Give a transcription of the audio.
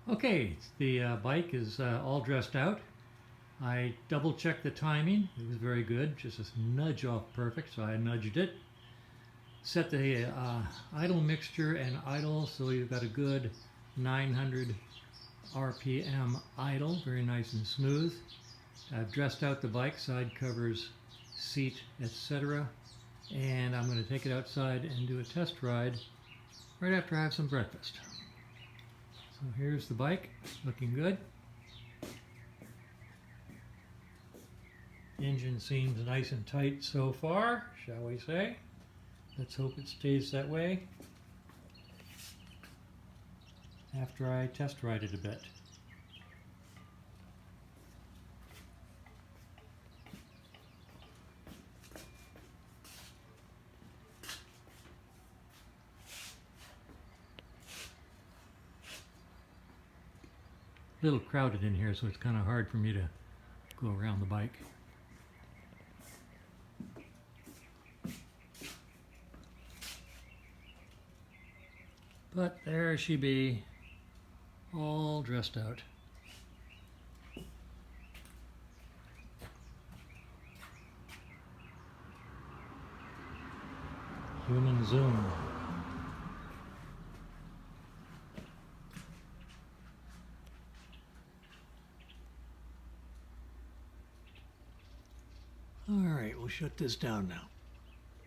Okay, the bike is all dressed out. I double checked the timing. It was very good, just a nudge off perfect, so I nudged it. Set the idle mixture and idle, so you've got a good 900 RPM idle, very nice and smooth. I've dressed out the bike, side covers, seat, etc. And I'm going to take it outside and do a test ride right after I have some breakfast. So here's the bike, looking good. Engine seems nice and tight so far, shall we say. Let's hope it stays that way after I test ride it a bit. A little crowded in here, so it's kind of hard for me to go around the bike. But there she be, all dressed out. Human zoom. All right, we'll shut this down now.